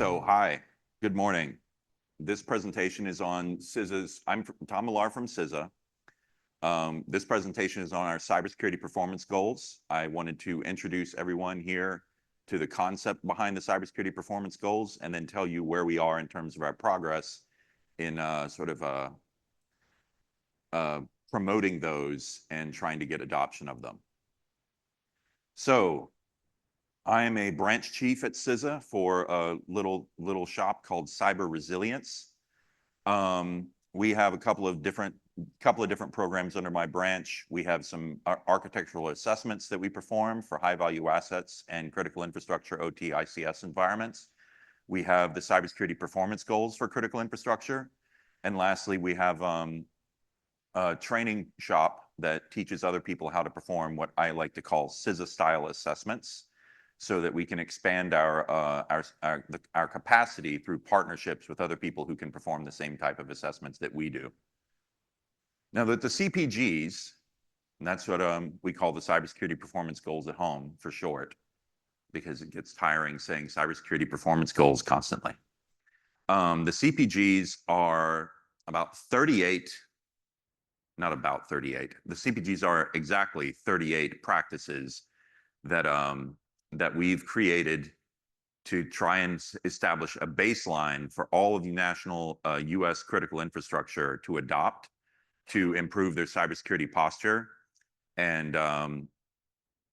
Hi, good morning. This presentation is on CISA's. I'm Tom Millar from CISA. This presentation is on our cybersecurity performance goals. I wanted to introduce everyone here to the concept behind the cybersecurity performance goals, and then tell you where we are in terms of our progress in promoting those and trying to get adoption of them. So I am a branch chief at CISA for a little shop called Cyber Resilience. We have a couple of different programs under my branch. We have some architectural assessments that we perform for high value assets and critical infrastructure OT ICS environments. We have the cybersecurity performance goals for critical infrastructure. And lastly, we have a training shop that teaches other people how to perform what I like to call CISA style assessments, so that we can expand our capacity through partnerships with other people who can perform the same type of assessments that we do. Now that the CPGs, and that's what we call the cybersecurity performance goals at home for short, because it gets tiring saying cybersecurity performance goals constantly. The CPGs are about 38, not about 38. The CPGs are exactly 38 practices that we've created to try and establish a baseline for all of the national US critical infrastructure to adopt to improve their cybersecurity posture and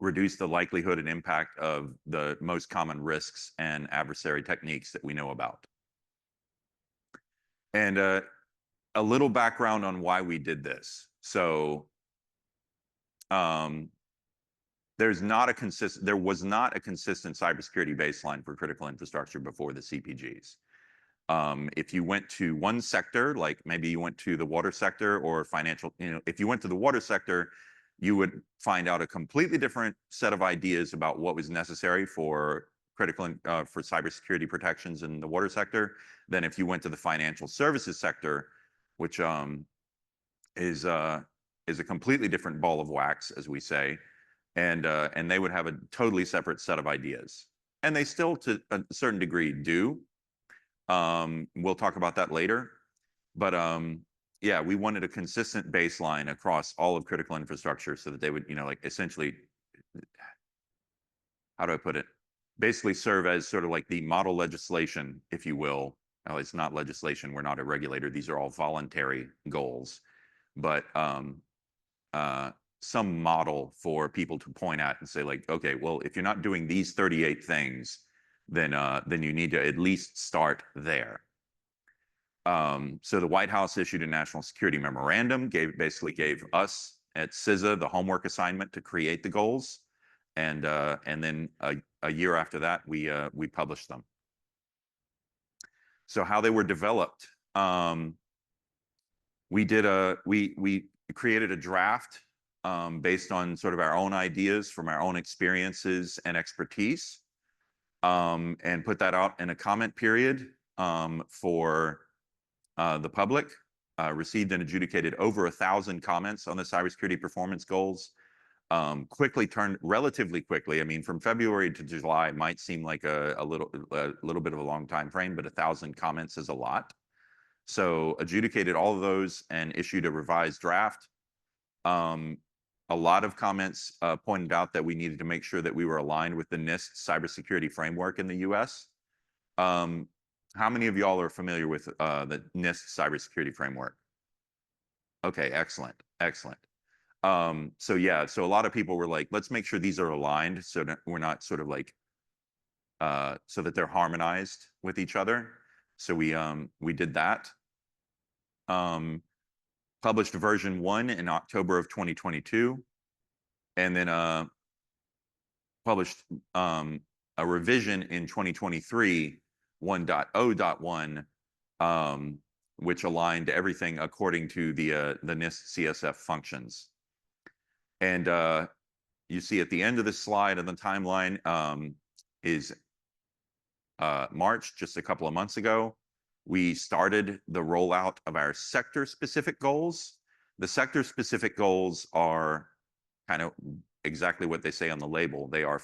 reduce the likelihood and impact of the most common risks and adversary techniques that we know about. And a little background on why we did this. So there was not a consistent cybersecurity baseline for critical infrastructure before the CPGs. If you went to one sector, like maybe you went to the water sector or financial, if you went to the water sector, you would find out a completely different set of ideas about what was necessary for for cybersecurity protections in the water sector than if you went to the financial services sector, which is a completely different ball of wax, as we say. And they would have a totally separate set of ideas. And they still, to a certain degree, do. We'll talk about that later. But yeah, we wanted a consistent baseline across all of critical infrastructure so that they would, like essentially, how do I put it? Basically serve as sort of like the model legislation, if you will. Now, it's not legislation. We're not a regulator. These are all voluntary goals. But some model for people to point at and say, like, okay, well, if you're not doing these 38 things, then you need to at least start there. So the White House issued a National Security Memorandum, basically gave us at CISA the homework assignment to create the goals, and then a year after that, we published them. So how they were developed, we created a draft based on sort of our own ideas from our own experiences and expertise, and put that out in a comment period for the public. Received and adjudicated over 1,000 comments on the cybersecurity performance goals. Relatively quickly. I mean, from February to July might seem like a little bit of a long time frame, but 1,000 comments is a lot. So adjudicated all of those and issued a revised draft. A lot of comments pointed out that we needed to make sure that we were aligned with the NIST cybersecurity framework in the US. How many of y'all are familiar with the NIST cybersecurity framework? Okay, excellent. So yeah, so a lot of people were like, let's make sure these are aligned so that we're not sort of like, so that they're harmonized with each other. So we did that. Published version 1 in October of 2022, and then published a revision in 2023, 1.0.1, which aligned everything according to the NIST CSF functions. And you see at the end of this slide on the timeline is March, just a couple of months ago. We started the rollout of our sector-specific goals. The sector-specific goals are kind of exactly what they say on the label. They are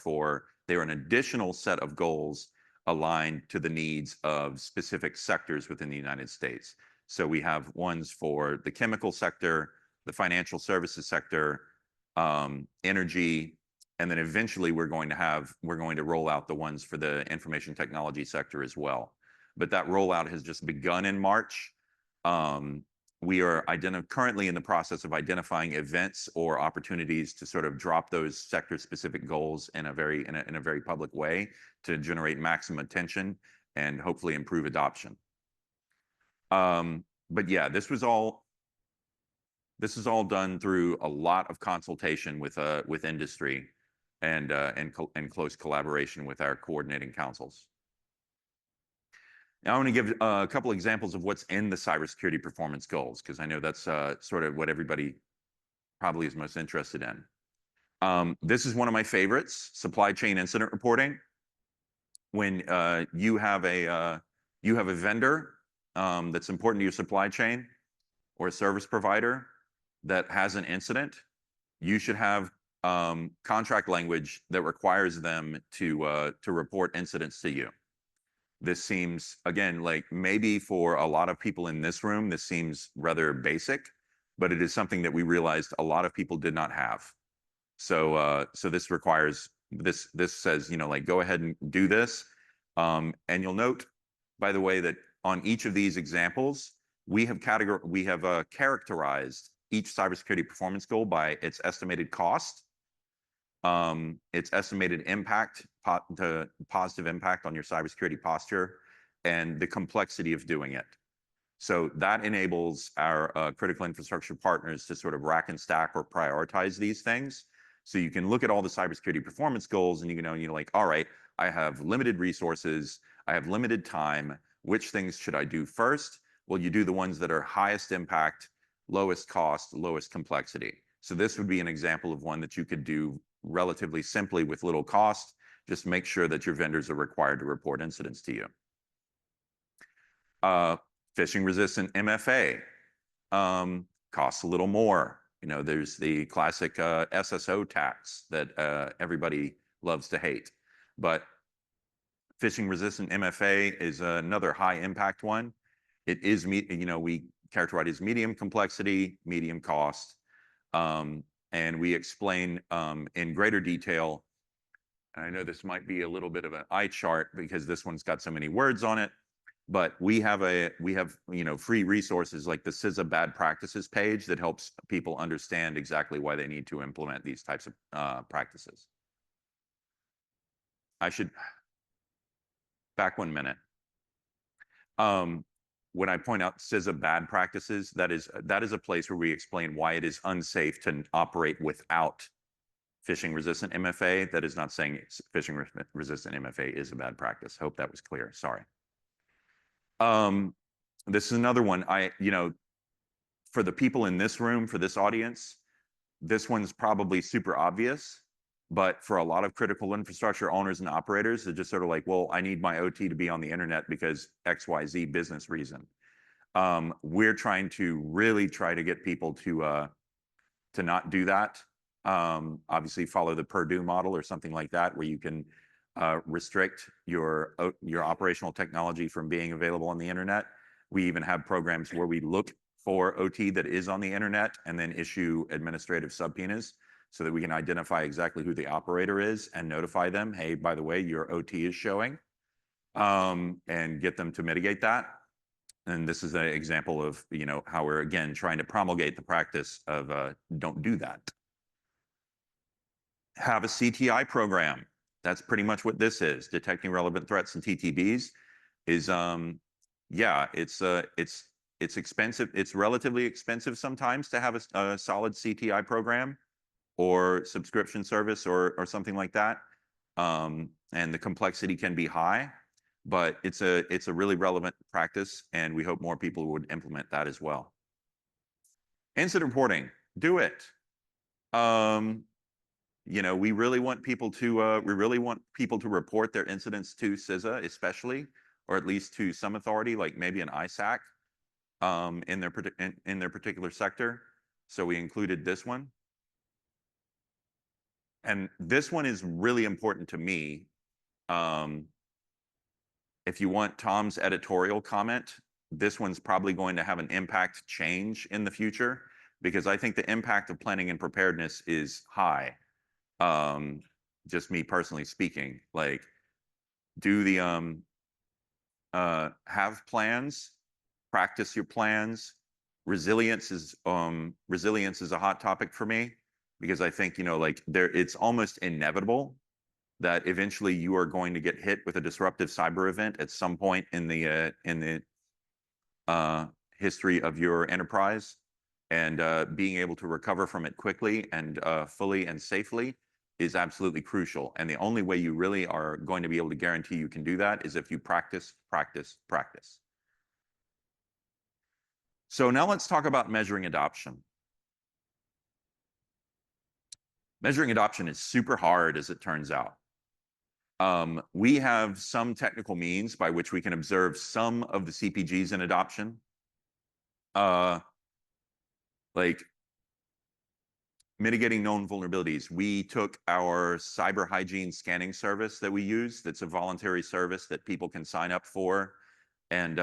an additional set of goals aligned to the needs of specific sectors within the United States. So we have ones for the chemical sector, the financial services sector, energy, and then eventually we're going to roll out the ones for the information technology sector as well. But that rollout has just begun in March. We are currently in the process of identifying events or opportunities to sort of drop those sector-specific goals in a very public way to generate maximum attention and hopefully improve adoption. But yeah, this is all done through a lot of consultation with industry and close collaboration with our coordinating councils. Now, I want to give a couple examples of what's in the cybersecurity performance goals, because I know that's sort of what everybody probably is most interested in. This is one of my favorites, supply chain incident reporting. When you have a vendor that's important to your supply chain or a service provider that has an incident, you should have contract language that requires them to report incidents to you. This seems, again, like maybe for a lot of people in this room, this seems rather basic, but it is something that we realized a lot of people did not have. So this requires, this says, like, go ahead and do this. And you'll note, by the way, that on each of these examples, we have characterized each cybersecurity performance goal by its estimated cost, its estimated impact, the positive impact on your cybersecurity posture, and the complexity of doing it. So that enables our critical infrastructure partners to sort of rack and stack or prioritize these things. So you can look at all the cybersecurity performance goals and you're like, all right, I have limited resources, I have limited time, which things should I do first? Well, you do the ones that are highest impact, lowest cost, lowest complexity. So this would be an example of one that you could do relatively simply with little cost. Just make sure that your vendors are required to report incidents to you. Phishing resistant MFA costs a little more. There's the classic SSO tax that everybody loves to hate. But phishing resistant MFA is another high impact one. It is, we characterize it as medium complexity, medium cost. And we explain in greater detail, and I know this might be a little bit of an eye chart because this one's got so many words on it, but we have free resources like the CISA bad practices page that helps people understand exactly why they need to implement these types of practices. I should back 1 minute. When I point out CISA bad practices, that is a place where we explain why it is unsafe to operate without phishing resistant MFA. That is not saying phishing resistant MFA is a bad practice. Hope that was clear. Sorry. This is another one. For the people in this room, for this audience, this one's probably super obvious, but for a lot of critical infrastructure owners and operators, they're just sort of like, well, I need my OT to be on the internet because XYZ business reason. We're trying to really try to get people to not do that. Obviously, follow the Purdue model or something like that, where you can restrict your operational technology from being available on the internet. We even have programs where we look for OT that is on the internet and then issue administrative subpoenas so that we can identify exactly who the operator is and notify them, hey, by the way, your OT is showing, and get them to mitigate that. And this is an example of how we're, again, trying to promulgate the practice of don't do that. Have a CTI program. That's pretty much what this is. Detecting relevant threats and TTBs is, yeah, it's expensive. It's relatively expensive sometimes to have a solid CTI program or subscription service or something like that. And the complexity can be high, but it's a really relevant practice, and we hope more people would implement that as well. Incident reporting, do it. We really want people to report their incidents to CISA, especially, or at least to some authority, like maybe an ISAC, in their particular sector. So we included this one. And this one is really important to me. if you want Tom's editorial comment, this one's probably going to have an impact change in the future, because I think the impact of planning and preparedness is high. Just me personally speaking, like, do the have plans, practice your plans. Resilience is a hot topic for me, because I think, like, it's almost inevitable that eventually you are going to get hit with a disruptive cyber event at some point in the history of your enterprise, and being able to recover from it quickly and fully and safely is absolutely crucial. And the only way you really are going to be able to guarantee you can do that is if you practice, practice, practice. So now let's talk about measuring adoption. Measuring adoption is super hard, as it turns out. We have some technical means by which we can observe some of the CPGs in adoption. Like mitigating known vulnerabilities. We took our cyber hygiene scanning service that we use, that's a voluntary service that people can sign up for, and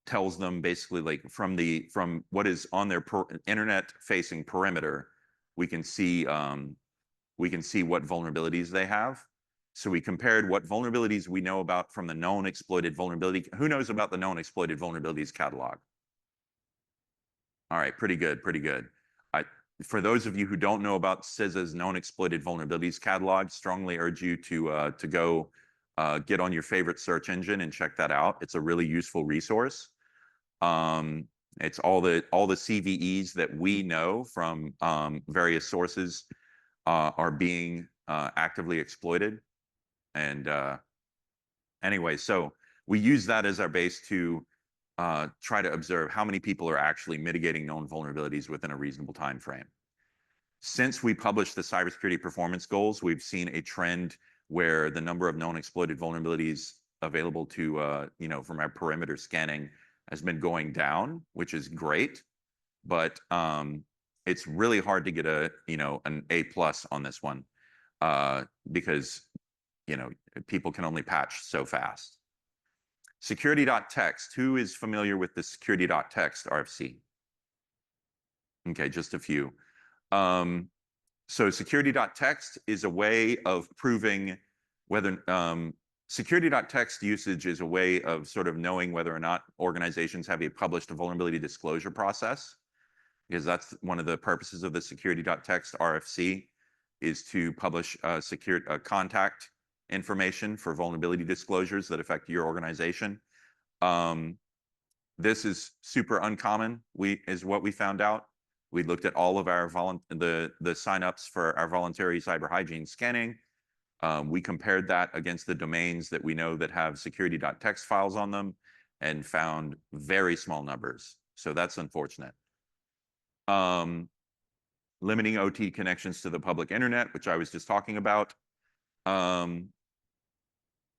tells them basically, like, from what is on their internet facing perimeter, we can see what vulnerabilities they have. So we compared what vulnerabilities we know about from the known exploited vulnerability. Who knows about the known exploited vulnerabilities catalog? All right, pretty good, pretty good. For those of you who don't know about CISA's known exploited vulnerabilities catalog, strongly urge you to go get on your favorite search engine and check that out. It's a really useful resource. It's all the CVEs that we know from various sources are being actively exploited. And anyway, so we use that as our base to try to observe how many people are actually mitigating known vulnerabilities within a reasonable time frame. Since we published the Cybersecurity Performance Goals, we've seen a trend where the number of known exploited vulnerabilities available to, from our perimeter scanning has been going down, which is great. But it's really hard to get an A+ on this one, because, people can only patch so fast. Security.txt. Who is familiar with the security.txt RFC? Okay, just a few. So security.txt is a way of proving whether security.txt usage is a way of sort of knowing whether or not organizations have a published vulnerability disclosure process, because that's one of the purposes of the security.txt RFC, is to publish contact information for vulnerability disclosures that affect your organization. This is super uncommon, is what we found out. We looked at all of our the signups for our voluntary cyber hygiene scanning. We compared that against the domains that we know that have security.txt files on them, and found very small numbers. So that's unfortunate. Limiting OT connections to the public internet, which I was just talking about.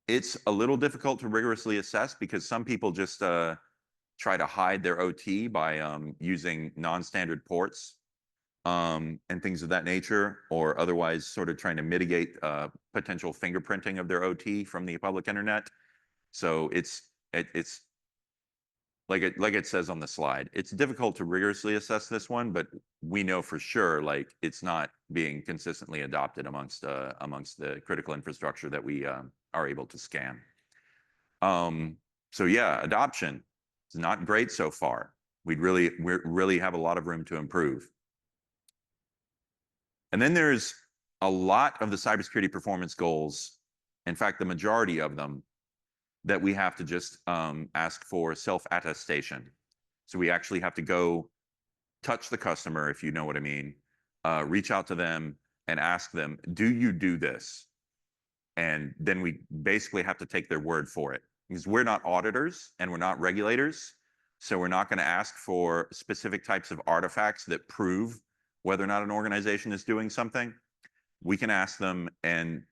It's a little difficult to rigorously assess, because some people just try to hide their OT by using non-standard ports and things of that nature, or otherwise sort of trying to mitigate potential fingerprinting of their OT from the public internet. So it's like it says on the slide, it's difficult to rigorously assess this one, but we know for sure, like, it's not being consistently adopted amongst the critical infrastructure that we are able to scan. So yeah, adoption is not great so far. We really have a lot of room to improve. And then there's a lot of the cybersecurity performance goals, in fact, the majority of them, that we have to just ask for self-attestation. So we actually have to go touch the customer, if you know what I mean, reach out to them and ask them, do you do this? And then we basically have to take their word for it, because we're not auditors and we're not regulators. So we're not going to ask for specific types of artifacts that prove whether or not an organization is doing something. We can ask them, and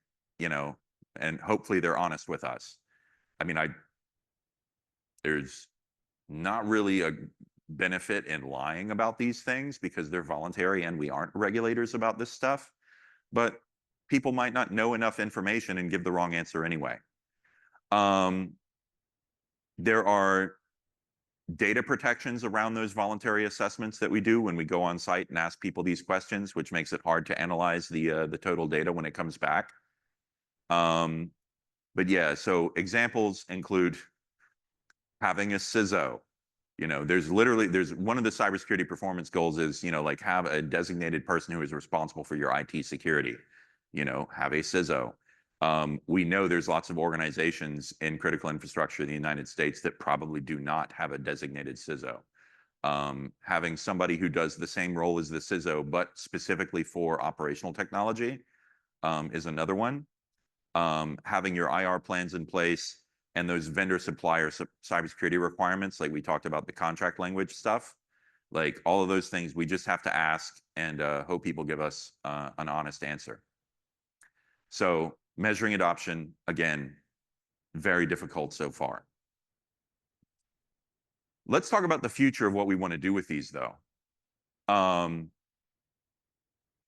hopefully they're honest with us. I mean, there's not really a benefit in lying about these things, because they're voluntary and we aren't regulators about this stuff. But people might not know enough information and give the wrong answer anyway. There are data protections around those voluntary assessments that we do when we go on site and ask people these questions, which makes it hard to analyze the total data when it comes back. But yeah, so examples include having a CISO. There's one of the cybersecurity performance goals is, like have a designated person who is responsible for your IT security, have a CISO. We know there's lots of organizations in critical infrastructure in the United States that probably do not have a designated CISO. Having somebody who does the same role as the CISO, but specifically for operational technology, is another one. Having your IR plans in place and those vendor supplier cybersecurity requirements, like we talked about the contract language stuff, like all of those things, we just have to ask and hope people give us an honest answer. So measuring adoption, again, very difficult so far. Let's talk about the future of what we want to do with these, though.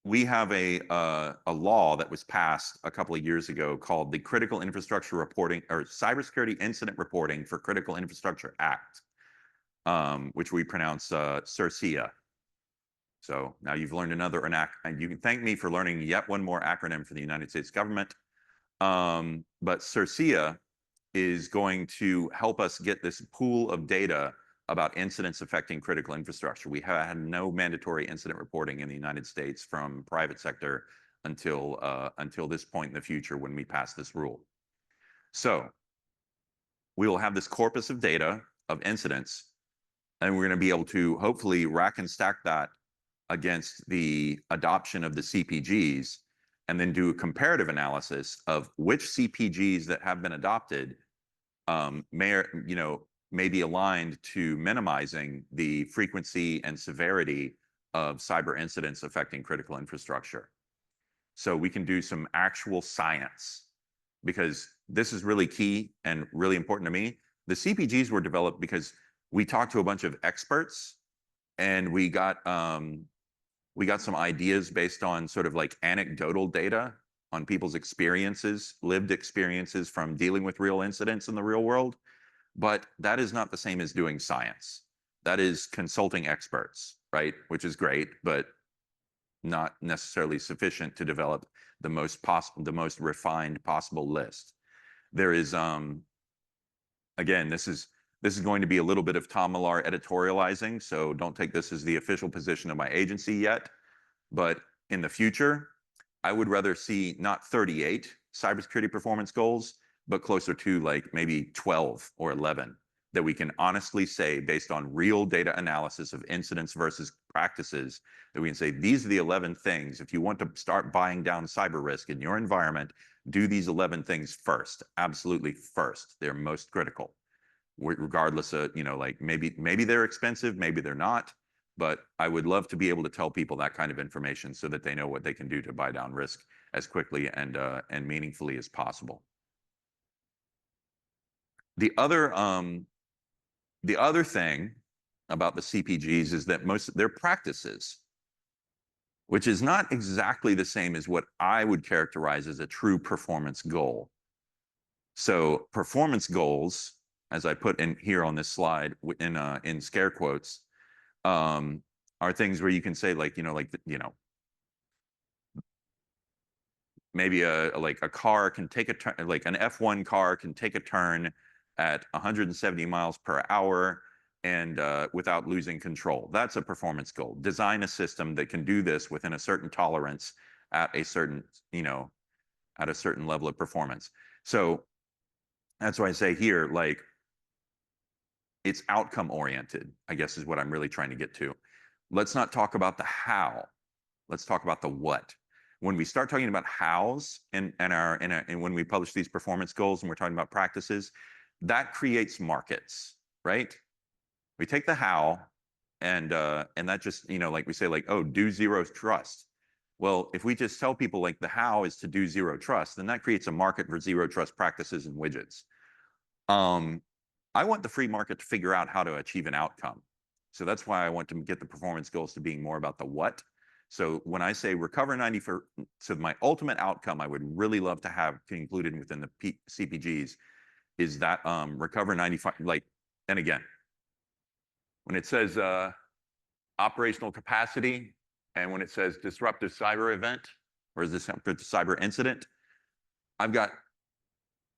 We have a law that was passed a couple of years ago called the Critical Infrastructure Reporting or Cybersecurity Incident Reporting for Critical Infrastructure Act, which we pronounce CIRCIA. So now you've learned another and you can thank me for learning yet one more acronym for the United States government. But CIRCIA is going to help us get this pool of data about incidents affecting critical infrastructure. We have had no mandatory incident reporting in the United States from private sector until this point in the future when we pass this rule. So we will have this corpus of data of incidents, and we're going to be able to hopefully rack and stack that against the adoption of the CPGs, and then do a comparative analysis of which CPGs that have been adopted may be aligned to minimizing the frequency and severity of cyber incidents affecting critical infrastructure. So we can do some actual science, because this is really key and really important to me. The CPGs were developed because we talked to a bunch of experts, and we got some ideas based on sort of like anecdotal data on people's experiences, lived experiences from dealing with real incidents in the real world. But that is not the same as doing science. That is consulting experts, right? Which is great, but not necessarily sufficient to develop the most refined possible list. There is, again, this is going to be a little bit of Tom Millar editorializing, so don't take this as the official position of my agency yet. But in the future, I would rather see not 38 cybersecurity performance goals, but closer to like maybe 12 or 11 that we can honestly say, based on real data analysis of incidents versus practices, that we can say, these are the 11 things. If you want to start buying down cyber risk in your environment, do these 11 things first. Absolutely first. They're most critical, regardless of, like maybe they're expensive, maybe they're not. But I would love to be able to tell people that kind of information so that they know what they can do to buy down risk as quickly and meaningfully as possible. The other thing about the CPGs is that most of their practices, which is not exactly the same as what I would characterize as a true performance goal. So performance goals, as I put in here on this slide in scare quotes, are things where you can say maybe a car can take a turn, like an F1 car can take a turn at 170 miles per hour and without losing control. That's a performance goal. Design a system that can do this within a certain tolerance at a certain level of performance. So that's why I say here, like, it's outcome oriented, I guess is what I'm really trying to get to. Let's not talk about the how. Let's talk about the what. When we start talking about hows and when we publish these performance goals and we're talking about practices, that creates markets, right? We take the how and that just, like we say, like, oh, do zero trust. Well, if we just tell people like the how is to do zero trust, then that creates a market for zero trust practices and widgets. I want the free market to figure out how to achieve an outcome. So that's why I want to get the performance goals to being more about the what. So when I say recover 90 so my ultimate outcome I would really love to have included within the CPGs is that recover 95, like, and again, when it says operational capacity, and when it says disruptive cyber event, or is this cyber incident, I've got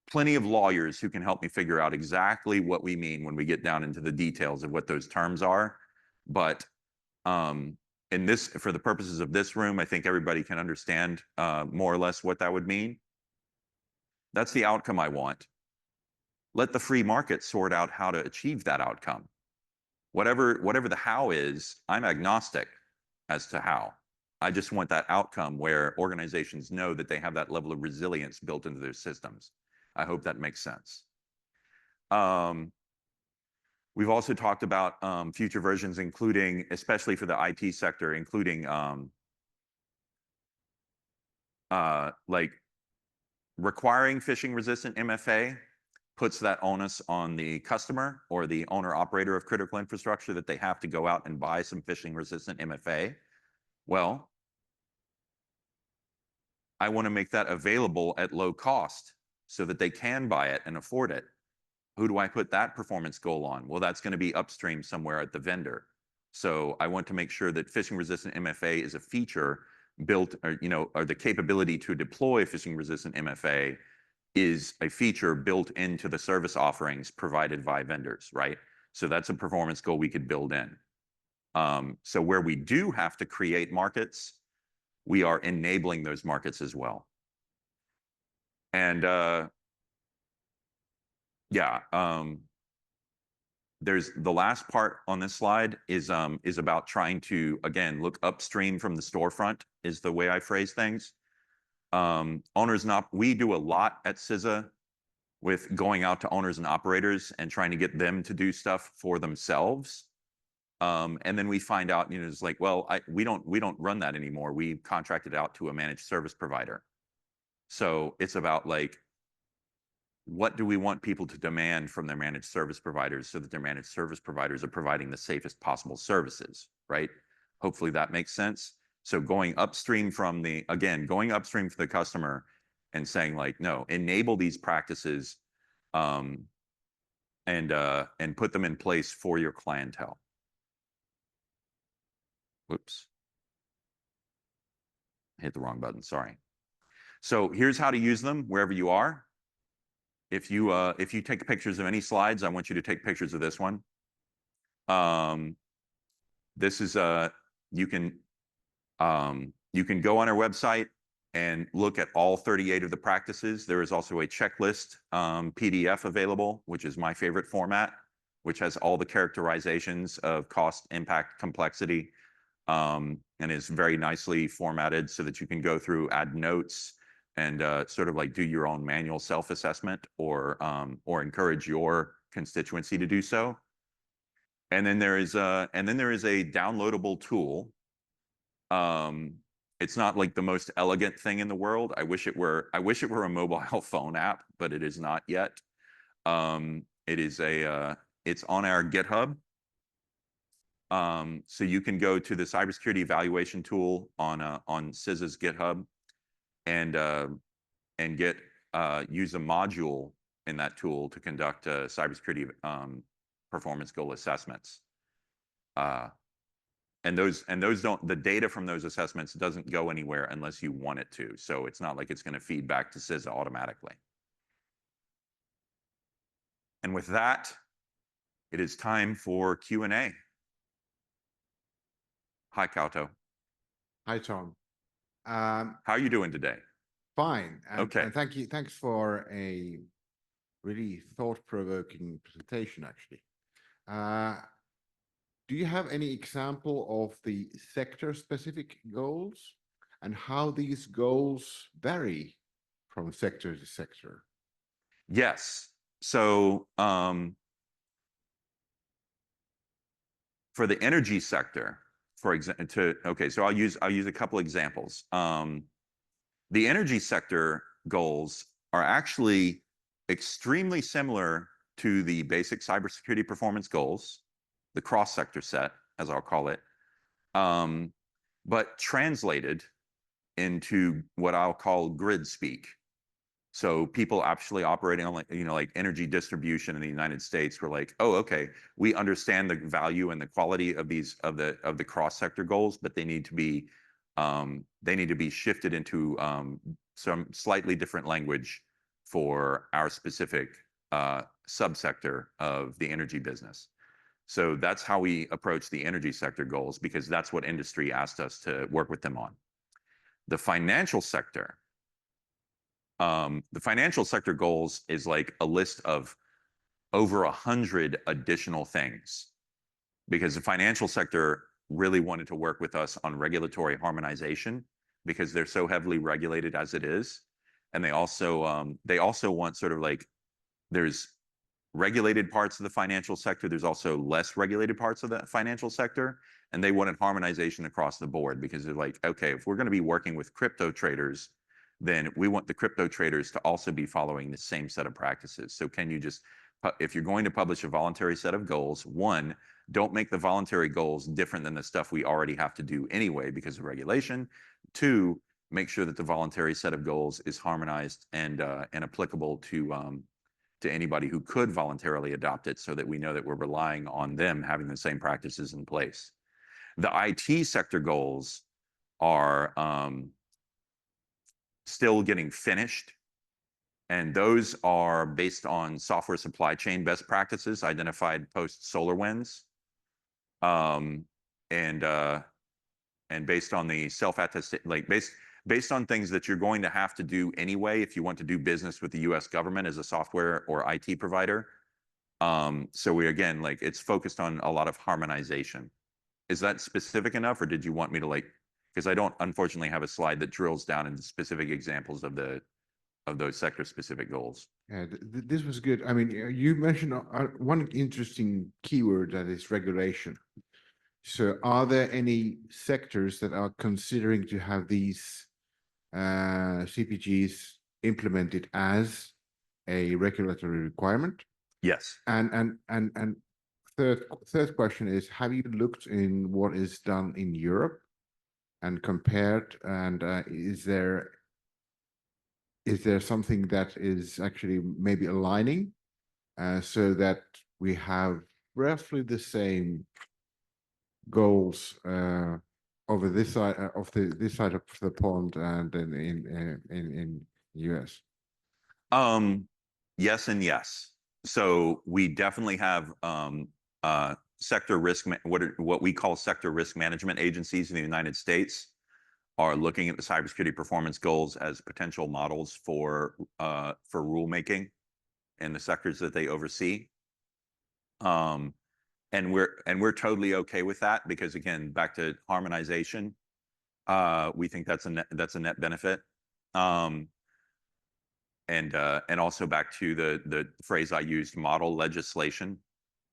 plenty of lawyers who can help me figure out exactly what we mean when we get down into the details of what those terms are. But in this, for the purposes of this room, I think everybody can understand more or less what that would mean. That's the outcome I want. Let the free market sort out how to achieve that outcome. Whatever the how is, I'm agnostic as to how. I just want that outcome where organizations know that they have that level of resilience built into their systems. I hope that makes sense. We've also talked about future versions, including, especially for the IT sector, including like requiring phishing-resistant MFA puts that onus on the customer or the owner-operator of critical infrastructure that they have to go out and buy some phishing-resistant MFA. Well, I want to make that available at low cost so that they can buy it and afford it. Who do I put that performance goal on? Well, that's going to be upstream somewhere at the vendor. So I want to make sure that phishing-resistant MFA is a feature built, or, or the capability to deploy phishing-resistant MFA is a feature built into the service offerings provided by vendors, right? So that's a performance goal we could build in. So where we do have to create markets, we are enabling those markets as well. And there's the last part on this slide is about trying to, again, look upstream from the storefront is the way I phrase things. Owners and we do a lot at CISA with going out to owners and operators and trying to get them to do stuff for themselves. And then we find out, it's like, well, we don't run that anymore. We contracted out to a managed service provider. So it's about like, what do we want people to demand from their managed service providers so that their managed service providers are providing the safest possible services, right? Hopefully that makes sense. So going upstream from the customer and saying like, no, enable these practices and put them in place for your clientele. Whoops. Hit the wrong button, sorry. So here's how to use them wherever you are. If you take pictures of any slides, I want you to take pictures of this one. This is you can go on our website and look at all 38 of the practices. There is also a checklist PDF available, which is my favorite format, which has all the characterizations of cost, impact, complexity, and is very nicely formatted so that you can go through, add notes, and sort of like do your own manual self-assessment or encourage your constituency to do so. And then there is a downloadable tool. It's not like the most elegant thing in the world. I wish it were a mobile phone app, but it is not yet. It's on our GitHub. So you can go to the cybersecurity evaluation tool on CISA's GitHub and use a module in that tool to conduct cybersecurity performance goal assessments. And the data from those assessments doesn't go anywhere unless you want it to. So it's not like it's going to feed back to CISA automatically. And with that, it is time for Q&A. Hi, Kauto. Hi, Tom. How are you doing today? Fine. Okay. And thank you. Thanks for a really thought-provoking presentation, actually. Do you have any example of the sector-specific goals and how these goals vary from sector to sector? Yes. So for the energy sector, for example, so I'll use a couple examples. The energy sector goals are actually extremely similar to the basic cybersecurity performance goals, the cross-sector set, as I'll call it, but translated into what I'll call grid speak. So people actually operating on, like, like energy distribution in the United States were like, oh, okay, we understand the value and the quality of these of the cross sector goals, but they need to be shifted into some slightly different language for our specific subsector of the energy business. So that's how we approach the energy sector goals, because that's what industry asked us to work with them on. The financial sector goals is like a list of over 100 additional things, because the financial sector really wanted to work with us on regulatory harmonization because they're so heavily regulated as it is. And they also want sort of like, there's regulated parts of the financial sector. There's also less regulated parts of the financial sector. And they wanted harmonization across the board, because they're like, okay, if we're going to be working with crypto traders, then we want the crypto traders to also be following the same set of practices. So can you just, if you're going to publish a voluntary set of goals, one, don't make the voluntary goals different than the stuff we already have to do anyway because of regulation. Two, make sure that the voluntary set of goals is harmonized and applicable to anybody who could voluntarily adopt it, so that we know that we're relying on them having the same practices in place. The IT sector goals are still getting finished, and those are based on software supply chain best practices identified post SolarWinds, and based on the self-attestation, like based on things that you're going to have to do anyway if you want to do business with the U.S. government as a software or IT provider. So we, again, like, it's focused on a lot of harmonization. Is that specific enough, or did you want me to, like, because I don't unfortunately have a slide that drills down into specific examples of those sector specific goals? Yeah, this was good. I mean, you mentioned one interesting keyword, that is regulation. So are there any sectors that are considering to have these CPGs implemented as a regulatory requirement? Yes. And third question is, have you looked in what is done in Europe and compared, and is there something that is actually maybe aligning, so that we have roughly the same goals over this side of this side of the pond and in US? Yes and yes. So we definitely have sector risk, what we call sector risk management agencies in the United States are looking at the cybersecurity performance goals as potential models for rulemaking in the sectors that they oversee. And we're totally okay with that, because, again, back to harmonization, we think that's a net benefit. And also back to the phrase I used, model legislation.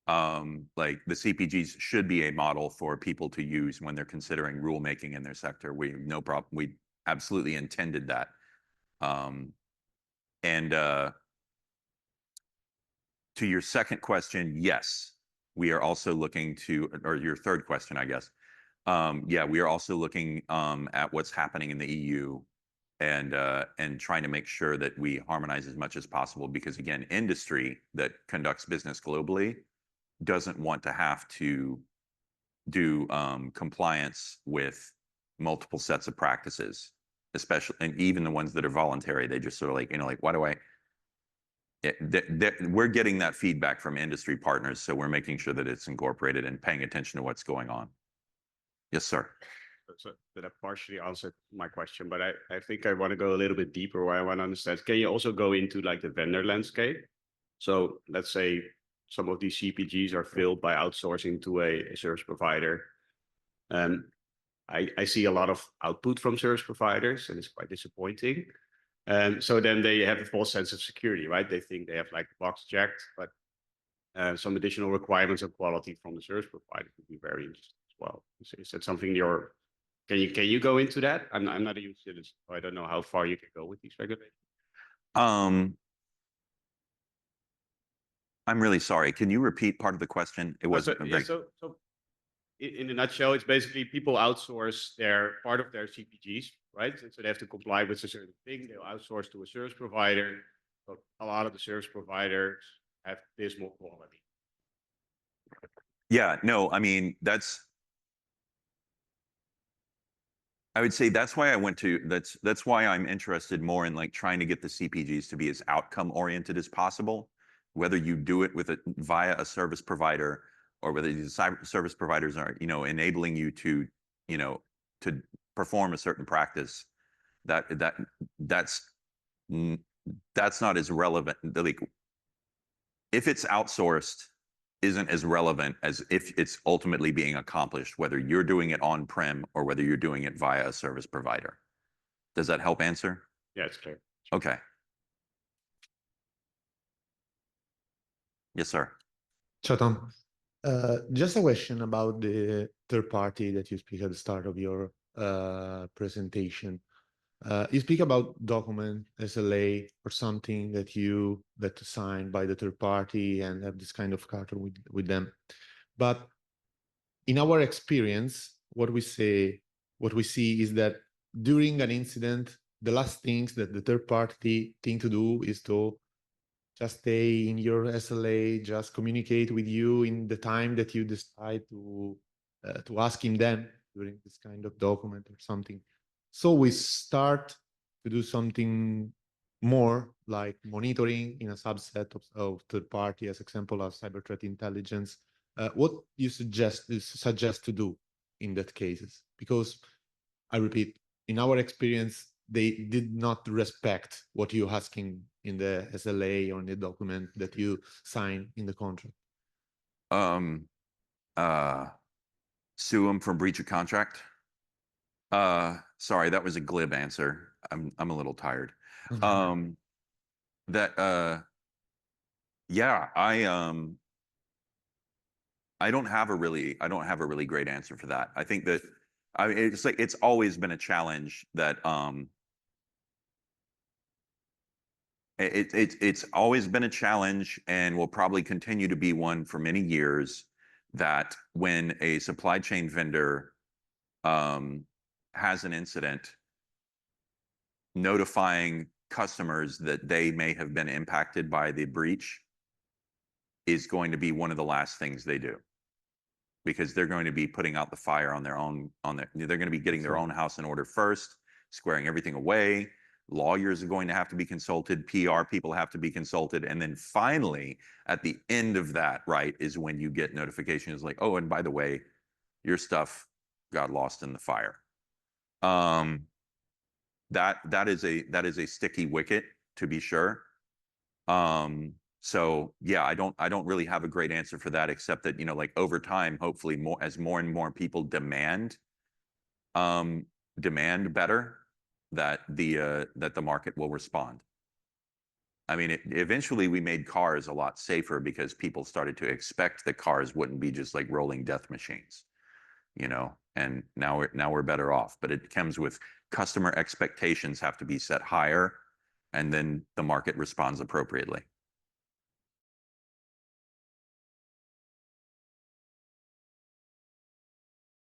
Like, the CPGs should be a model for people to use when they're considering rulemaking in their sector. We absolutely intended that. And to your second question, yes, we are also looking to, or your third question, I guess. Yeah, we are also looking at what's happening in the EU, and trying to make sure that we harmonize as much as possible, because, again, industry that conducts business globally doesn't want to have to do compliance with multiple sets of practices, especially, and even the ones that are voluntary. They just sort of like, like, why do I? We're getting that feedback from industry partners, so we're making sure that it's incorporated and paying attention to what's going on. Yes, sir. So that partially answered my question, but I think I want to go a little bit deeper where I want to understand. Can you also go into, like, the vendor landscape? So let's say some of these CPGs are filled by outsourcing to a service provider. And I see a lot of output from service providers, and it's quite disappointing. And so then they have a false sense of security, right? They think they have, like, box checked, but some additional requirements of quality from the service provider would be very interesting as well. Is that something can you go into that? I'm not a US citizen, so I don't know how far you can go with these regulations. I'm really sorry. Can you repeat part of the question? It wasn't very... So in a nutshell, it's basically people outsource part of their CPGs right? So they have to comply with a certain thing. They'll outsource to a service provider, but a lot of the service providers have dismal quality. Yeah, no, I mean, I would say that's why I went to, that's why I'm interested more in like trying to get the CPGs to be as outcome oriented as possible, whether you do it with via a service provider or whether these cyber service providers are, enabling you to, to perform a certain practice. That's that's not as relevant. Like if it's outsourced, isn't as relevant as if it's ultimately being accomplished, whether you're doing it on-prem or whether you're doing it via a service provider. Does that help answer? Yeah, it's clear. Okay. Yes, sir. Ciao, Tom. Just a question about the third party that you speak at the start of your presentation. You speak about document SLA or something that signed by the third party and have this kind of charter with them. But in our experience, what we see is that during an incident, the last things that the third party think to do is to just stay in your SLA, just communicate with you in the time that you decide to ask him them during this kind of document or something. So we start to do something more like monitoring in a subset of third party, as example of cyber threat intelligence. What you suggest to do in that cases? Because I repeat, in our experience, they did not respect what you're asking in the SLA or in the document that you sign in the contract. Sue them for breach of contract. Sorry, that was a glib answer. I'm a little tired. Yeah, I don't have a really great answer for that. I think that it's like it's always been a challenge that it's always been a challenge and will probably continue to be one for many years, that when a supply chain vendor has an incident, notifying customers that they may have been impacted by the breach is going to be one of the last things they do, because they're going to be putting out the fire on they're going to be getting their own house in order first, squaring everything away. Lawyers are going to have to be consulted, PR people have to be consulted, and then finally, at the end of that, right, is when you get notifications like, oh, and by the way, your stuff got lost in the fire. That is a sticky wicket, to be sure. So yeah, I don't really have a great answer for that, except that, like over time, hopefully as more and more people demand better, that the market will respond. I mean, eventually we made cars a lot safer because people started to expect that cars wouldn't be just like rolling death machines, and now we're better off. But it comes with customer expectations have to be set higher, and then the market responds appropriately.